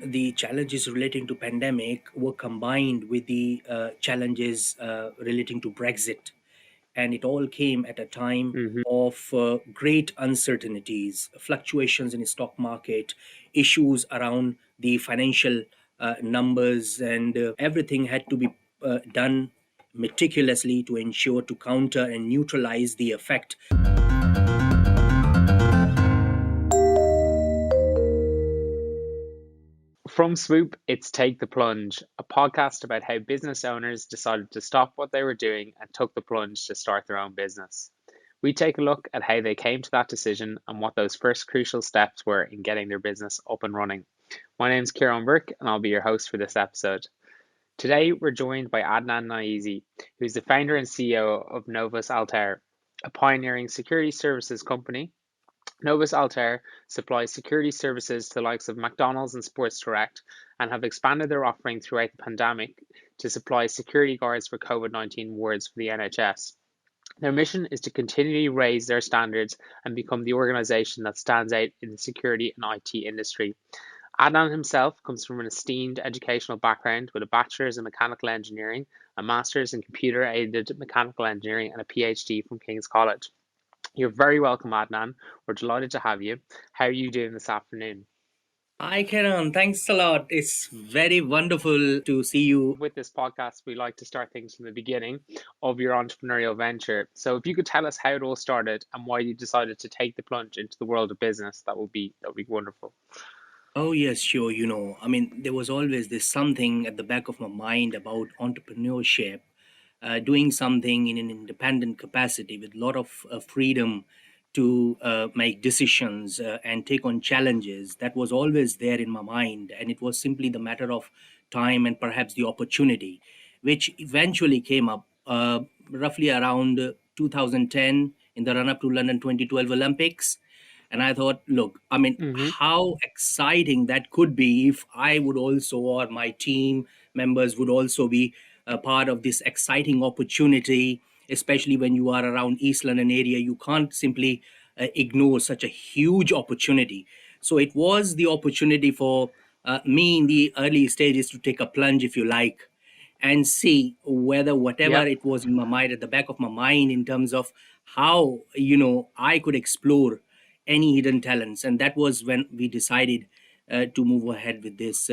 the challenges relating to pandemic were combined with the challenges relating to Brexit, and it all came at a time Hmm. of great uncertainties, fluctuations in the stock market, issues around the financial numbers, and everything had to be done meticulously to ensure to counter and neutralize the effect. From Swoop, it's Take the Plunge, a podcast about how business owners decided to stop what they were doing and took the plunge to start their own business. We take a look at how they came to that decision and what those first crucial steps were in getting their business up and running. My name's Kieran Burke, and I'll be your host for this episode. Today, we're joined by Adnan Niazi, who's the founder and CEO of Novus Altair, a pioneering security services company. Novus Altair supplies security services to the likes of McDonald's and Sports Direct and have expanded their offering throughout the pandemic to supply security guards for COVID-19 wards for the NHS. Their mission is to continually raise their standards and become the organization that stands out in the security and IT industry. Adnan himself comes from an esteemed educational background with a bachelor's in mechanical engineering, a master's in computer aided mechanical engineering, and a PhD from King's College. You're very welcome, Adnan. We're delighted to have you. How are you doing this afternoon? Hi, Karan. Thanks a lot. It's very wonderful to see you. With this podcast, we like to start things from the beginning of your entrepreneurial venture. So, if you could tell us how it all started and why you decided to take the plunge into the world of business, that would be wonderful. Oh, yes, sure. There was always this something at the back of my mind about entrepreneurship, doing something in an independent capacity with a lot of freedom to make decisions and take on challenges. That was always there in my mind. And it was simply the matter of time and perhaps the opportunity, which eventually came up roughly around 2010 in the run up to London 2012 Olympics. And I thought, look, Mm-hmm. how exciting that could be if I would also, or my team members would also be a part of this exciting opportunity, especially when you are around East London area. You can't simply ignore such a huge opportunity. So it was the opportunity for me in the early stages to take a plunge, if you like, and see whether whatever Yep. it was in my mind, at the back of my mind, in terms of how I could explore any hidden talents. And that was when we decided to move ahead with this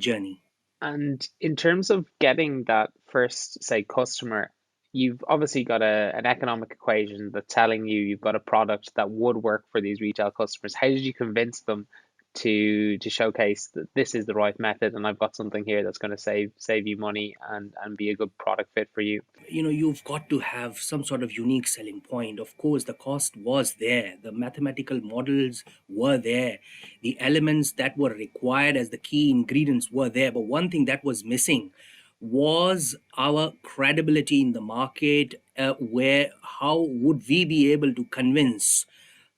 journey. And in terms of getting that first, say, customer, you've obviously got an economic equation that's telling you you've got a product that would work for these retail customers. How did you convince them to showcase that this is the right method and I've got something here that's going to save you money and be a good product fit for you? You've got to have some sort of unique selling point. Of course, the cost was there, the mathematical models were there, the elements that were required as the key ingredients were there, but one thing that was missing was our credibility in the market. Where How would we be able to convince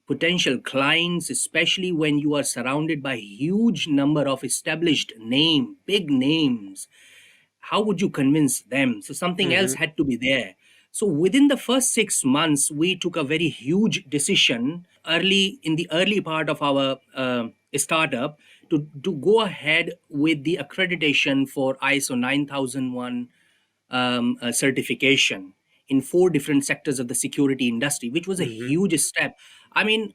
potential clients, especially when you are surrounded by huge number of established big names? How would you convince them? So something else Hmm. had to be there. So within the first 6 months, we took a very huge decision early in the early part of our startup to go ahead with the accreditation for ISO 9001 certification in four different sectors of the security industry, which was a Hmm. huge step. I mean,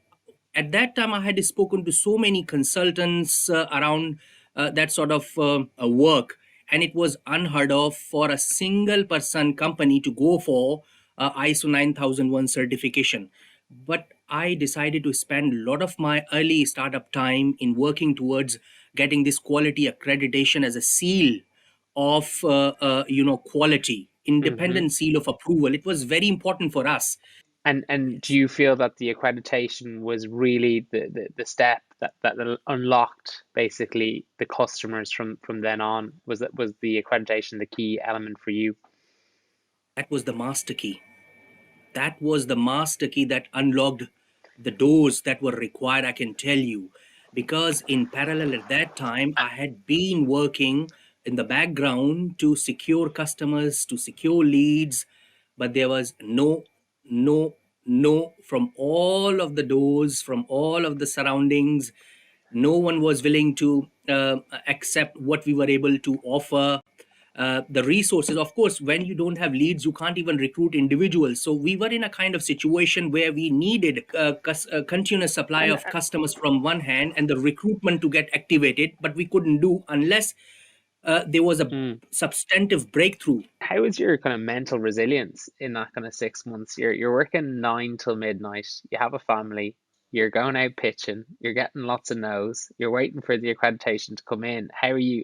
at that time, I had spoken to so many consultants around that sort of work, and it was unheard of for a single person company to go for ISO 9001 certification. But I decided to spend a lot of my early startup time in working towards getting this quality accreditation as a seal of quality, Hmm. independent seal of approval. It was very important for us. And do you feel that the accreditation was really the step that unlocked basically the customers from then on? Was the accreditation the key element for you? That was the master key. That was the master key that unlocked the doors that were required, I can tell you. Because in parallel at that time, I had been working in the background to secure customers, to secure leads, but there was no from all of the doors, from all of the surroundings. No one was willing to accept what we were able to offer. The resources, of course, when you don't have leads, you can't even recruit individuals. So we were in a kind of situation where we needed a continuous supply And of customers from one hand, and the recruitment to get activated, but we couldn't do unless there was a mm, substantive breakthrough. how is your kind of mental resilience in that kind of 6 months? You're working 9 till midnight. You have a family. You're going out pitching. You're getting lots of no's. You're waiting for the accreditation to come in. How are you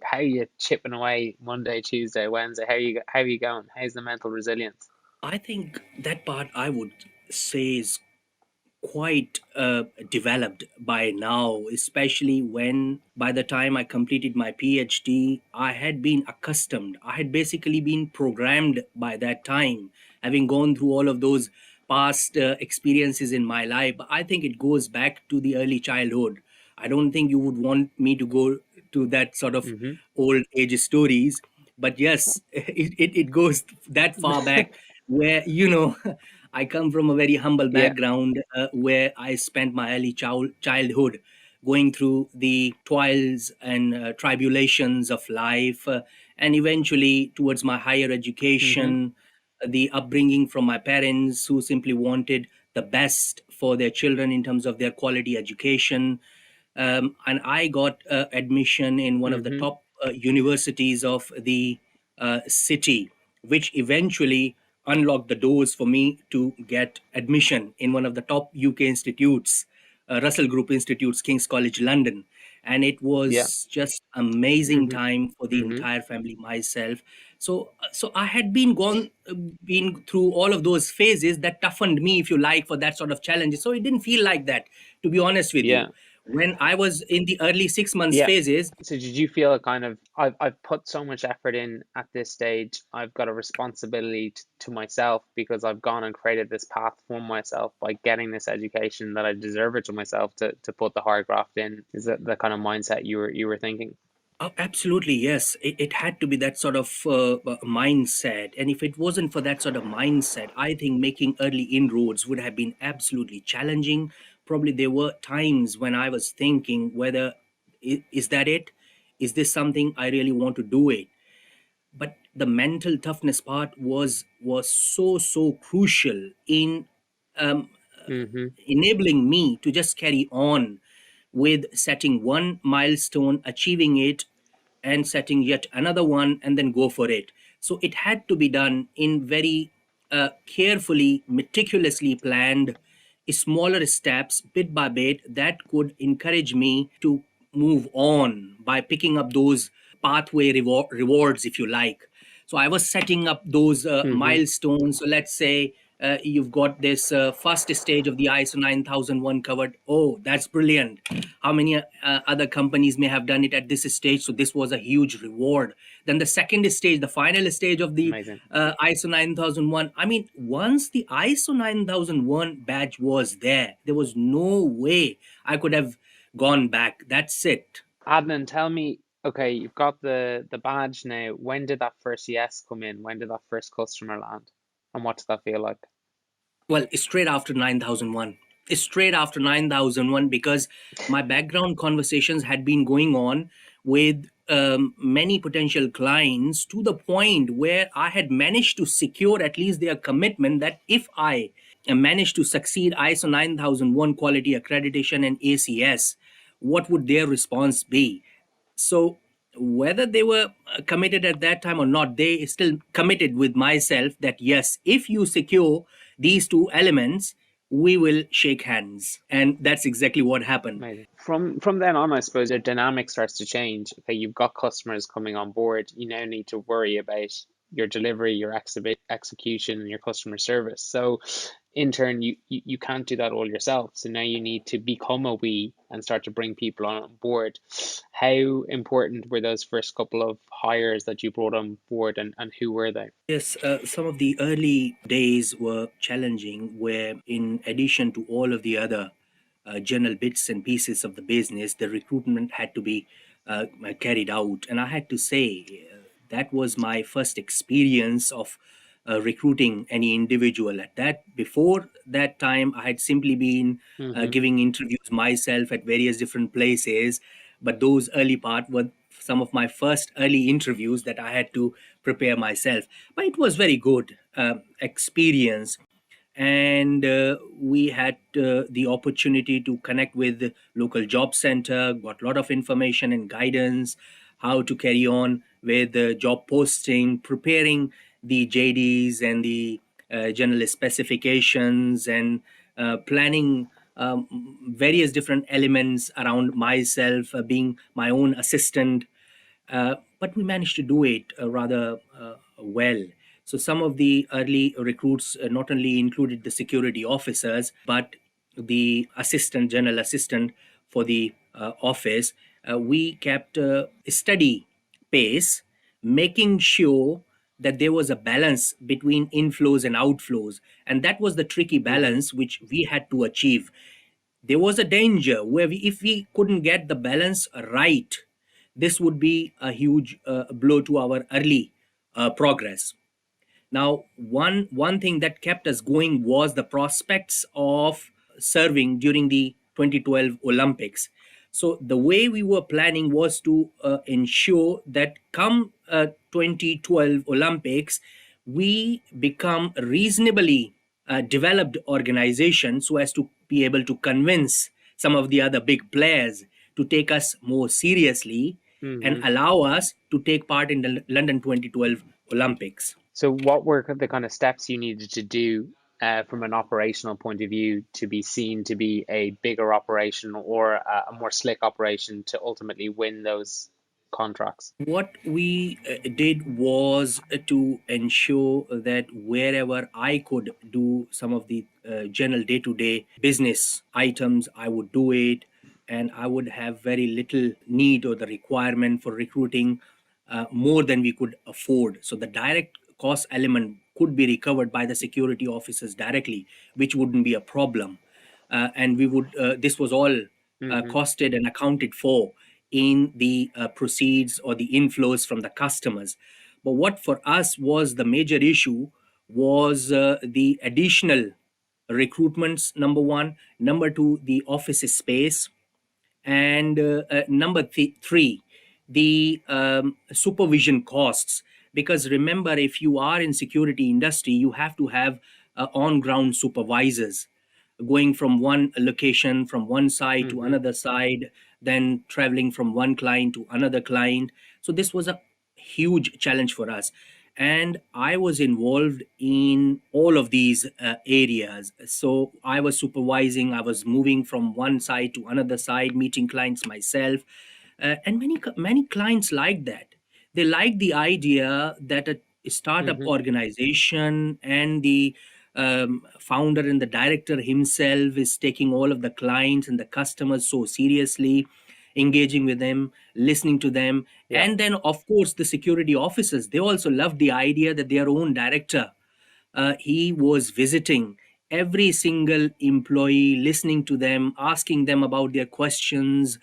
chipping away Monday, Tuesday, Wednesday? How are you going? How's the mental resilience? I think that part I would say is quite developed by now, especially when by the time I completed my PhD, I had been accustomed. I had basically been programmed by that time, having gone through all of those past experiences in my life. I think it goes back to the early childhood. I don't think you would want me to go to that sort of Mm-hmm. old age stories, but yes, it goes that far back where, I come from a very humble Yeah. background where I spent my early childhood going through the toils and tribulations of life, and eventually towards my higher Mm-hmm. education, the upbringing from my parents who simply wanted the best for their children in terms of their quality education. And I got admission in one of the Mm-hmm. top universities of the city, which eventually unlocked the doors for me to get admission in one of the top UK institutes, Russell Group Institutes, King's College London. And it Yeah. was just amazing Mm-hmm. time for the Mm-hmm. entire family, myself. So I had been through all of those phases that toughened me, if you like, for that sort of challenges. So it didn't feel like that, to be honest with Yeah. you. When I was in the early 6 months Yeah. phases, So did you feel a kind of I've put so much effort in at this stage. I've got a responsibility to myself because I've gone and created this path for myself by getting this education that I deserve it to myself to put the hard graft in. Is that the kind of mindset you were thinking? oh, absolutely, yes. It had to be that sort of mindset. And if it wasn't for that sort of mindset, I think making early inroads would have been absolutely challenging. Probably there were times when I was thinking whether is that it? Is this something I really want to do it? But the mental toughness part was so crucial in um, Mm-hmm. enabling me to just carry on with setting one milestone, achieving it, and setting yet another one, and then go for it. So it had to be done in very carefully, meticulously planned, smaller steps, bit by bit, that could encourage me to move on by picking up those pathway rewards, if you like. So I was setting up those Mm-hmm. milestones. So let's say you've got this first stage of the ISO 9001 covered. Oh, that's brilliant. How many other companies may have done it at this stage? So this was a huge reward. Then the second stage, the final stage of the Amazing. ISO 9001. I mean, once the ISO 9001 badge was there was no way I could have gone back. That's it. Adnan, tell me, okay, you've got the badge now. When did that first yes come in? When did that first customer land? And what does that feel like? Well, straight after 9001. Straight after 9001, because my background conversations had been going on with many potential clients to the point where I had managed to secure at least their commitment that if I managed to succeed ISO 9001 quality accreditation and ACS, what would their response be? So whether they were committed at that time or not, they still committed with myself that yes, if you secure these two elements, we will shake hands. And that's exactly what happened. Amazing. From then on, I suppose your dynamic starts to change. Okay, you've got customers coming on board. You now need to worry about your delivery, your execution, and your customer service. So, in turn, you can't do that all yourself. So now you need to become a we and start to bring people on board. How important were those first couple of hires that you brought on board, and who were they? Yes, some of the early days were challenging, where in addition to all of the other general bits and pieces of the business, the recruitment had to be carried out. And I had to say, that was my first experience of recruiting any individual. At that Before that time, I had simply been Mm-hmm. giving interviews myself at various different places. But those early part were some of my first early interviews that I had to prepare myself. But it was very good experience, and we had the opportunity to connect with the local job center, got a lot of information and guidance how to carry on with the job posting, preparing the JDs and the general specifications, and planning various different elements around myself, being my own assistant. But we managed to do it rather well. So some of the early recruits not only included the security officers, but the general assistant for the office. We kept a steady pace, making sure that there was a balance between inflows and outflows. And that was the tricky Mm-hmm. balance which we had to achieve. There was a danger where if we couldn't get the balance right, this would be a huge blow to our early progress. Now, one thing that kept us going was the prospects of serving during the 2012 Olympics. So the way we were planning was to ensure that come 2012 Olympics, we become a reasonably developed organization so as to be able to convince some of the other big players to take us more seriously and Mm-hmm. allow us to take part in the London 2012 Olympics. So, what were the kind of steps you needed to do from an operational point of view to be seen to be a bigger operation or a more slick operation to ultimately win those contracts? What we did was to ensure that wherever I could do some of the general day to day business items, I would do it. And I would have very little need or the requirement for recruiting more than we could afford. So the direct cost element could be recovered by the security officers directly, which wouldn't be a problem. And we would this was all Mm-hmm. costed and accounted for in the proceeds or the inflows from the customers. But what for us was the major issue was the additional recruitments, number one. Number two, the office space. And number three, the supervision costs. Because remember, if you are in security industry, you have to have on ground supervisors going from one location, from one side to Mm-hmm. another side, then traveling from one client to another client. So this was a huge challenge for us. And I was involved in all of these areas. So I was supervising, I was moving from one side to another side, meeting clients myself. And many clients like that. They like the idea that a startup Mm-hmm. organization and the founder and the director himself is taking all of the clients and the customers so seriously, engaging with them, listening to them. Yeah. And then, of course, the security officers, they also love the idea that their own director, he was visiting every single employee, listening to them, asking them about their questions.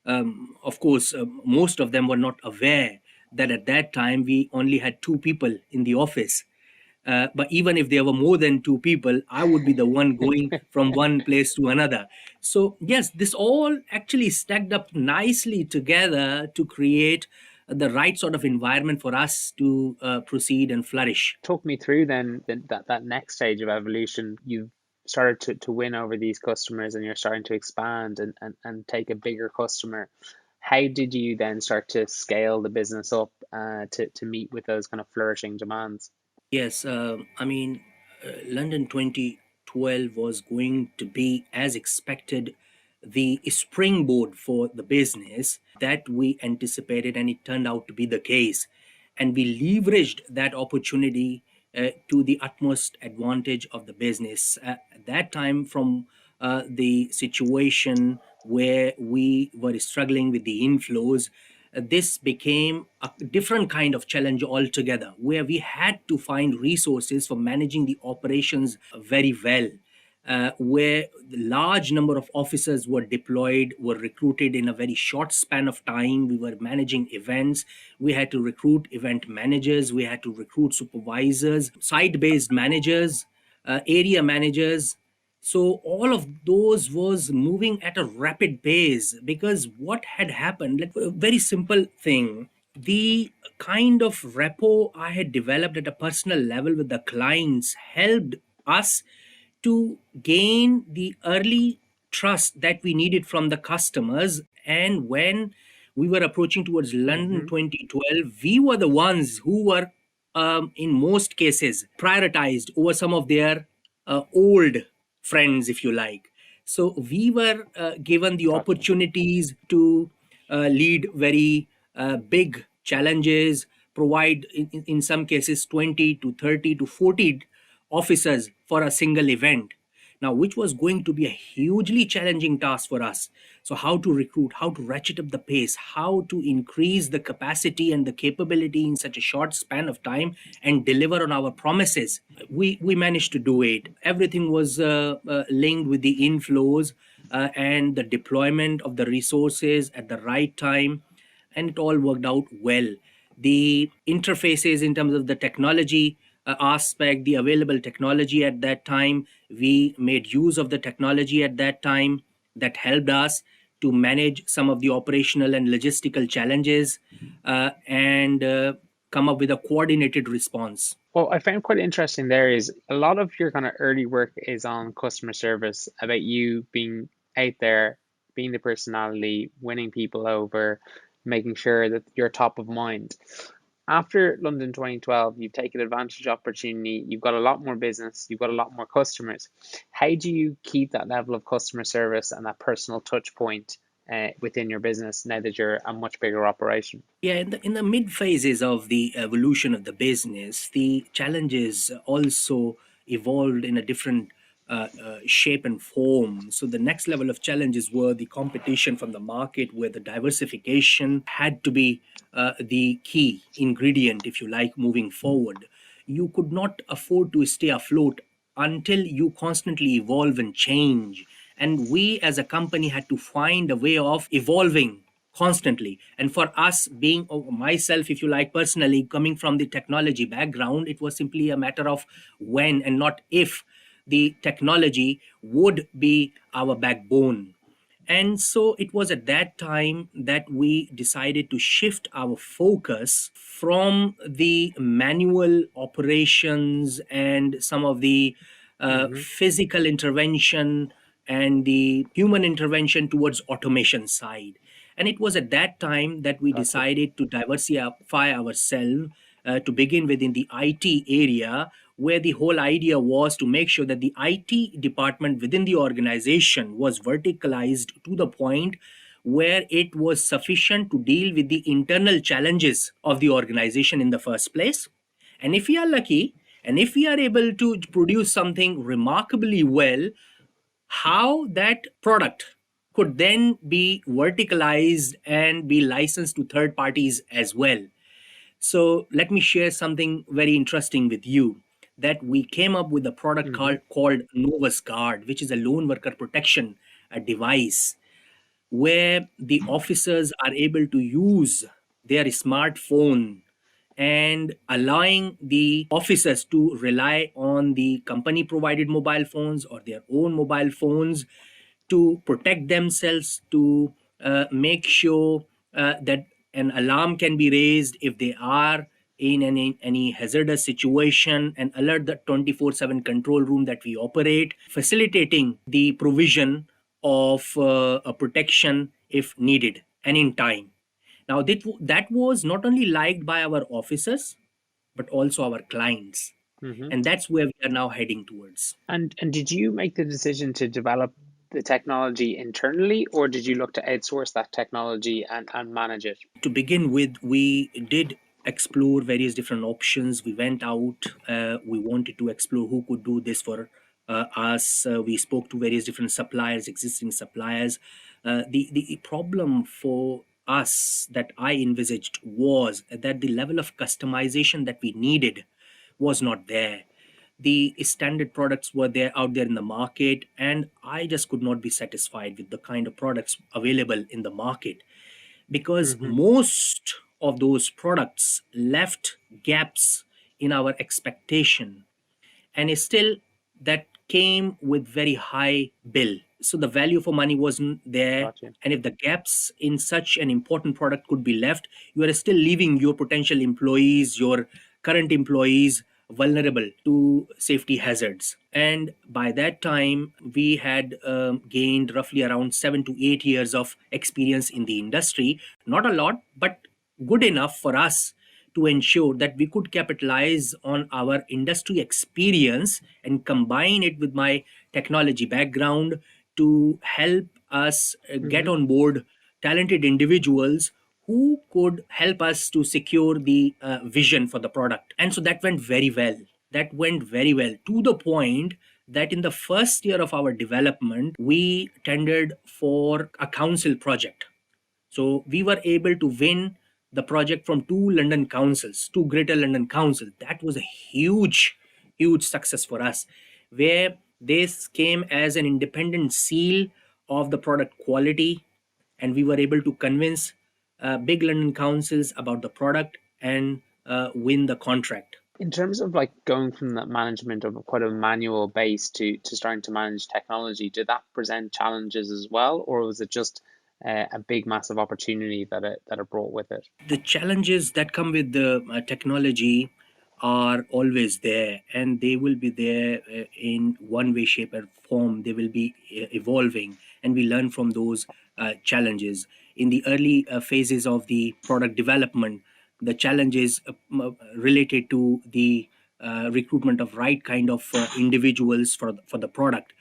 Of course, most of them were not aware that at that time we only had two people in the office. But even if there were more than two people, I would be the one going from one place to another. So, yes, this all actually stacked up nicely together to create the right sort of environment for us to proceed and flourish. Talk me through then that next stage of evolution. You've started to win over these customers and you're starting to expand and take a bigger customer. How did you then start to scale the business up to meet with those kind of flourishing demands? Yes, London 2012 was going to be, as expected, the springboard for the business that we anticipated, and it turned out to be the case. And we leveraged that opportunity to the utmost advantage of the business. At that time, from the situation where we were struggling with the inflows, this became a different kind of challenge altogether, where we had to find resources for managing the operations very well. where the large number of officers were deployed, were recruited in a very short span of time. We were managing events. We had to recruit event managers. We had to recruit supervisors, site-based managers, area managers. So all of those was moving at a rapid pace, because what had happened, like a very simple thing, the kind of rapport I had developed at a personal level with the clients helped us to gain the early trust that we needed from the customers. And when we were approaching towards London Mm-hmm. 2012, we were the ones who were, in most cases, prioritized over some of their old friends, if you like. So we were given the Gotcha. opportunities to lead very big challenges, provide in some cases 20 to 30 to 40 officers for a single event. Now, which was going to be a hugely challenging task for us. So, how to recruit, how to ratchet up the pace, how to increase the capacity and the capability in such a short span of time and deliver on our promises. We managed to do it. Everything was linked with the inflows and the deployment of the resources at the right time, and it all worked out well. The interfaces in terms of the technology aspect, the available technology at that time, we made use of the technology at that time that helped us to manage some of the operational and logistical challenges, and come up with a coordinated response. What I found quite interesting there is a lot of your kind of early work is on customer service, about you being out there, being the personality, winning people over, making sure that you're top of mind. After London 2012, you've taken advantage of opportunity, you've got a lot more business, you've got a lot more customers. How do you keep that level of customer service and that personal touch point within your business now that you're a much bigger operation? Yeah, in the mid phases of the evolution of the business, the challenges also evolved in a different shape and form. So the next level of challenges were the competition from the market, where the diversification had to be the key ingredient, if you like, moving forward. You could not afford to stay afloat until you constantly evolve and change. And we as a company had to find a way of evolving constantly. And for us, being myself, if you like, personally coming from the technology background, it was simply a matter of when and not if the technology would be our backbone. And so it was at that time that we decided to shift our focus from the manual operations and some of the Mm-hmm. physical intervention and the human intervention towards automation side. And it was at that time that we Gotcha. decided to diversify ourselves, to begin within the IT area, where the whole idea was to make sure that the IT department within the organization was verticalized to the point where it was sufficient to deal with the internal challenges of the organization in the first place. And if we are lucky, and if we are able to produce something remarkably well, how that product could then be verticalized and be licensed to third parties as well. So let me share something very interesting with you, that we came up with a product Mm-hmm. called Novus Guard, which is a lone worker protection device, where the officers are able to use their smartphone, and allowing the officers to rely on the company provided mobile phones or their own mobile phones to protect themselves, to make sure that an alarm can be raised if they are in any hazardous situation, and alert the 24/7 control room that we operate, facilitating the provision of a protection if needed and in time. Now, that was not only liked by our officers, but also our clients. Mm-hmm. And that's where we are now heading towards. And did you make the decision to develop the technology internally, or did you look to outsource that technology and manage it? To begin with, we did explore various different options. We went out, we wanted to explore who could do this for us. We spoke to various different suppliers, existing suppliers. The problem for us that I envisaged was that the level of customization that we needed was not there. the standard products were there out there in the market, and I just could not be satisfied with the kind of products available in the market, because Mm-hmm. most of those products left gaps in our expectation, and still that came with very high bill, so the value for money wasn't there. Gotcha. And if the gaps in such an important product could be left, you are still leaving your potential employees, your current employees, vulnerable to safety hazards. And by that time we had gained roughly around 7 to 8 years of experience in the industry. Not a lot, but good enough for us to ensure that we could capitalize on our industry experience and combine it with my technology background to help us get Mm-hmm. on board talented individuals who could help us to secure the vision for the product. And so that went very well. That went very well, to the point that in the first year of our development, we tendered for a council project. So we were able to win the project from two London councils, two greater London councils. That was a huge, huge success for us, where this came as an independent seal of the product quality, and we were able to convince big London councils about the product and win the contract. In terms of like going from that management of quite a manual base to starting to manage technology, did that present challenges as well, or was it just a big massive opportunity that it brought with it? The challenges that come with the technology are always there, and they will be there in one way, shape, or form. They will be evolving, and we learn from those challenges. In the early phases of the product development, the challenges related to the recruitment of right kind of individuals for the product,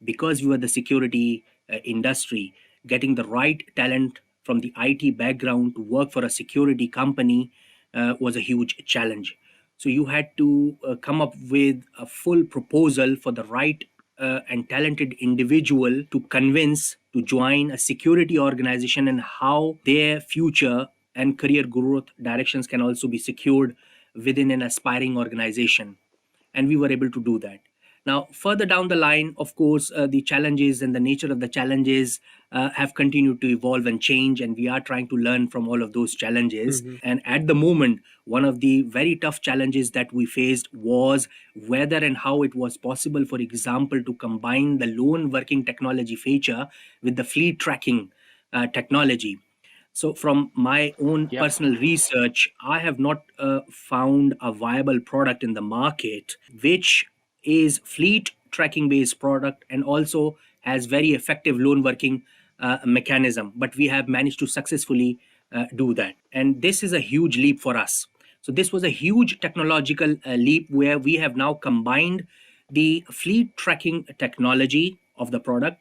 because we were the security industry. Getting the right talent from the IT background to work for a security company was a huge challenge. So you had to come up with a full proposal for the right and talented individual to convince to join a security organization, and how their future and career growth directions can also be secured within an aspiring organization. And we were able to do that. Now, further down the line, of course, the challenges and the nature of the challenges have continued to evolve and change, and we are trying to learn from all of those challenges. Mm-hmm. And at the moment, one of the very tough challenges that we faced was whether and how it was possible, for example, to combine the lone working technology feature with the fleet tracking technology. So, from my own Yep. personal research, I have not found a viable product in the market which is fleet tracking based product and also has very effective loan working mechanism. But we have managed to successfully do that, and this is a huge leap for us. So, this was a huge technological leap where we have now combined the fleet tracking technology of the product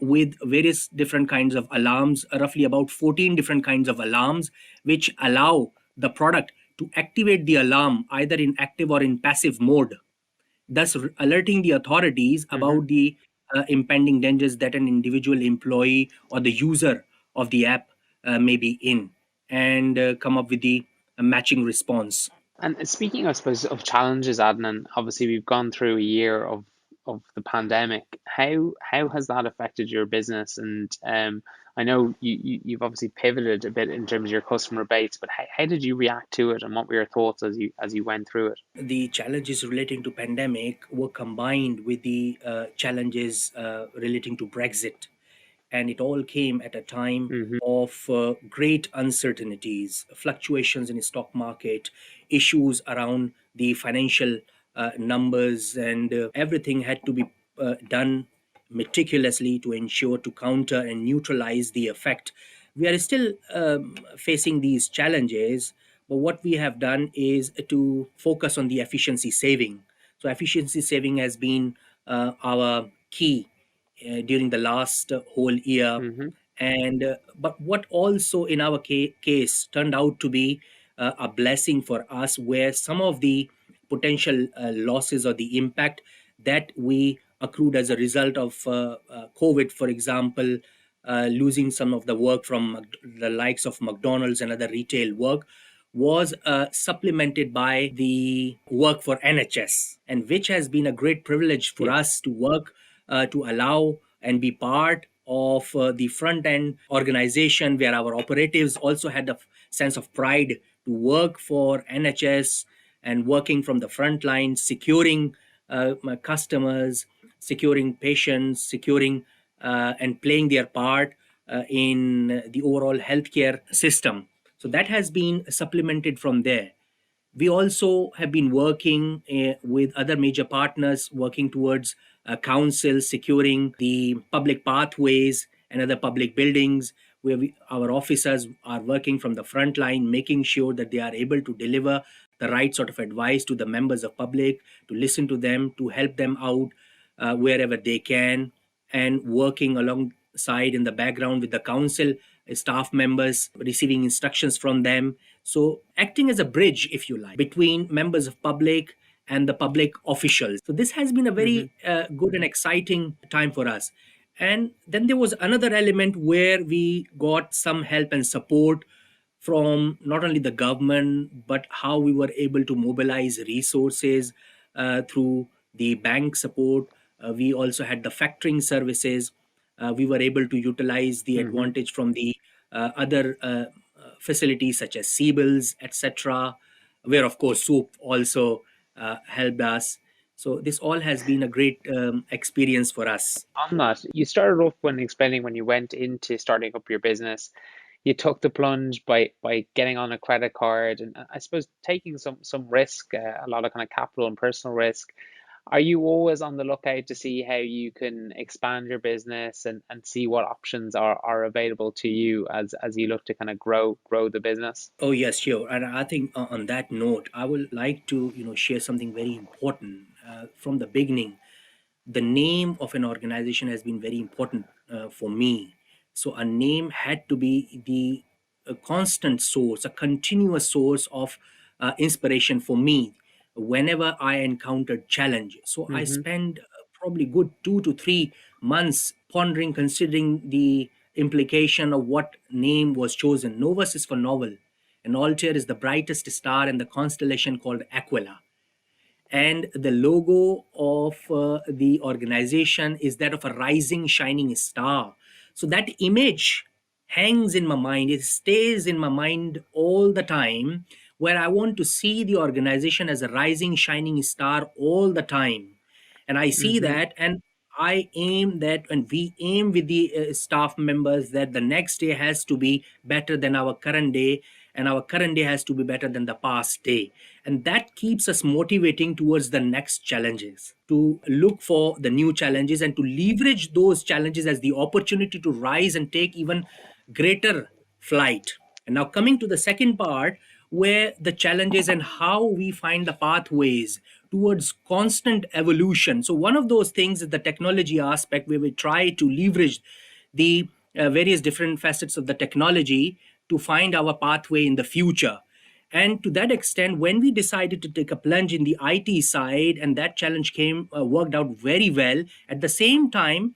with various different kinds of alarms, roughly about 14 different kinds of alarms, which allow the product to activate the alarm either in active or in passive mode, thus alerting the authorities Mm-hmm. about the impending dangers that an individual employee or the user of the app may be in, and come up with the matching response. And speaking, I suppose, of challenges, Adnan, obviously we've gone through a year of the pandemic. How has that affected your business? And I know you've obviously pivoted a bit in terms of your customer base, but how did you react to it, and what were your thoughts as you went through it? The challenges relating to pandemic were combined with the challenges relating to Brexit, and it all came at a time Mm-hmm. of great uncertainties, fluctuations in the stock market, issues around the financial numbers, and everything had to be done meticulously to ensure to counter and neutralize the effect. We are still facing these challenges, but what we have done is to focus on the efficiency saving. So, efficiency saving has been our key during the last whole year. Mm-hmm. And but what also in our case turned out to be a blessing for us, where some of the potential losses or the impact that we accrued as a result of COVID, for example, losing some of the work from the likes of McDonald's and other retail work, was supplemented by the work for NHS, and which has been a great privilege for Yeah. us to work to allow and be part of the front end organization where our operatives also had a sense of pride to work for NHS and working from the front line, securing my customers, securing patients, securing and playing their part in the overall healthcare system. So that has been supplemented from there. We also have been working with other major partners, working towards council securing the public pathways and other public buildings where our officers are working from the front line, making sure that they are able to deliver the right sort of advice to the members of public, to listen to them, to help them out wherever they can, and working alongside in the background with the council staff members, receiving instructions from them. So acting as a bridge, if you like, between members of public and the public officials. So this has been a Hmm. very good and exciting time for us. And then there was another element where we got some help and support from not only the government, but how we were able to mobilize resources through the bank support. We also had the factoring services. We were able to utilize the Hmm. advantage from the other facilities such as Siebels, etc., where of course Swoop also helped us. So this all has been a great experience for us. On that, you started off when explaining when you went into starting up your business, you took the plunge by getting on a credit card and I suppose taking some risk, a lot of kind of capital and personal risk. Are you always on the lookout to see how you can expand your business and see what options are available to you as you look to kind of grow the business? Oh yes, sure. And I think on that note, I would like to share something very important from the beginning. The name of an organization has been very important for me. So a name had to be the a constant source, a continuous source of inspiration for me whenever I encountered challenge. So I Hmm. spent probably good 2 to 3 months pondering, considering the implication of what name was chosen. Novus is for novel, and Altair is the brightest star in the constellation called Aquila, and the logo of the organization is that of a rising shining star. So that image hangs in my mind, it stays in my mind all the time, where I want to see the organization as a rising shining star all the time. And I see Hmm. that, and I aim that, and we aim with the staff members, that the next day has to be better than our current day, and our current day has to be better than the past day. And that keeps us motivating towards the next challenges, to look for the new challenges and to leverage those challenges as the opportunity to rise and take even greater flight. And now coming to the second part, where the challenges and how we find the pathways towards constant evolution. So one of those things is the technology aspect, where we try to leverage the various different facets of the technology to find our pathway in the future. And to that extent, when we decided to take a plunge in the IT side, and that challenge came worked out very well. At the same time,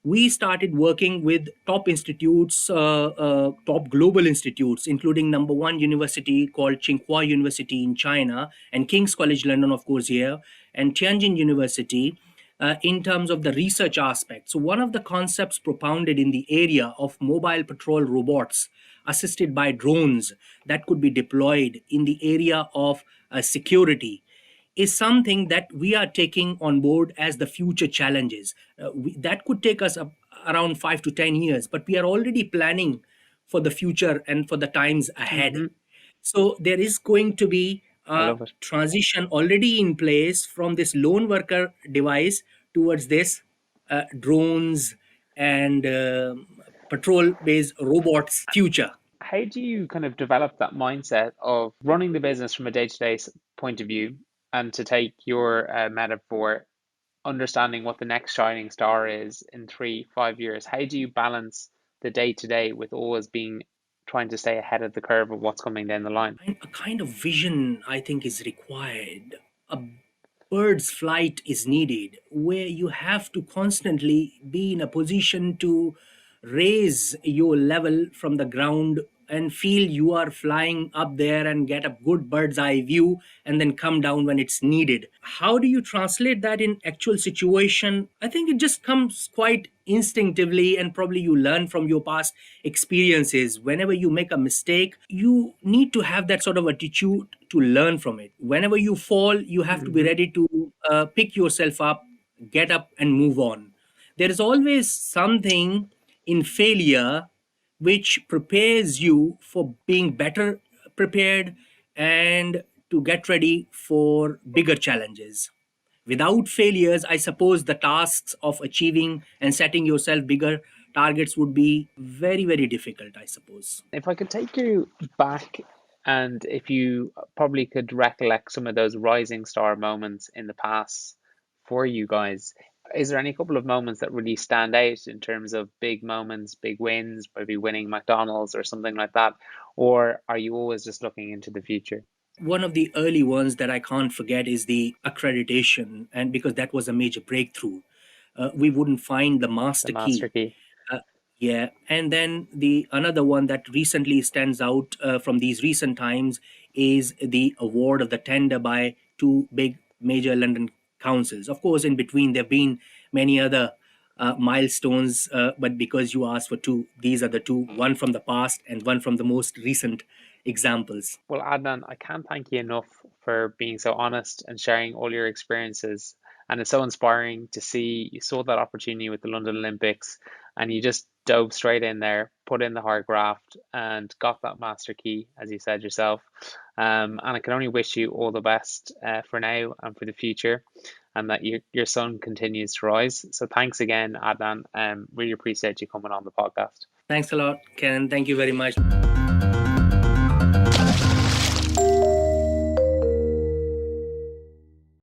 we started working with top institutes, top global institutes, including number one university called Tsinghua University in China, and King's College London, of course, here, and Tianjin University, in terms of the research aspect. So, one of the concepts propounded in the area of mobile patrol robots assisted by drones that could be deployed in the area of security is something that we are taking on board as the future challenges. That could take us around 5 to 10 years, but we are already planning for the future and for the times ahead. Hmm. So there is going to be I a love it. transition already in place from this lone worker device towards this drones and patrol based robots future. How do you kind of develop that mindset of running the business from a day-to-day point of view and to take your metaphor, understanding what the next shining star is in 3, 5 years? How do you balance the day-to-day with always being trying to stay ahead of the curve of what's coming down the line? A kind of vision, I think, is required. A bird's flight is needed, where you have to constantly be in a position to raise your level from the ground and feel you are flying up there and get a good bird's eye view and then come down when it's needed. How do you translate that in actual situation? I think it just comes quite instinctively, and probably you learn from your past experiences. Whenever you make a mistake, you need to have that sort of attitude to learn from it. Whenever you fall, you have to be Hmm. ready to pick yourself up, get up and move on. There is always something in failure which prepares you for being better prepared and to get ready for bigger challenges. Without failures, I suppose the tasks of achieving and setting yourself bigger targets would be very, very difficult, I suppose. If I could take you back, and if you probably could recollect some of those rising star moments in the past for you guys, is there any couple of moments that really stand out in terms of big moments, big wins, maybe winning McDonald's or something like that? Or are you always just looking into the future? One of the early ones that I can't forget is the accreditation, and because that was a major breakthrough, we wouldn't find the The master master key. key. Uh, yeah, and then the another one that recently stands out from these recent times is the award of the tender by two big major London councils. Of course, in between there have been many other milestones, but because you asked for two, these are the two: one from the past and one from the most recent examples. Well, Adnan, I can't thank you enough for being so honest and sharing all your experiences. And it's so inspiring to see you saw that opportunity with the London Olympics and you just dove straight in there, put in the hard graft, and got that master key, as you said yourself. And I can only wish you all the best for now and for the future, and that your son continues to rise. So thanks again, Adnan. Really appreciate you coming on the podcast. Thanks a lot, Ken. Thank you very much.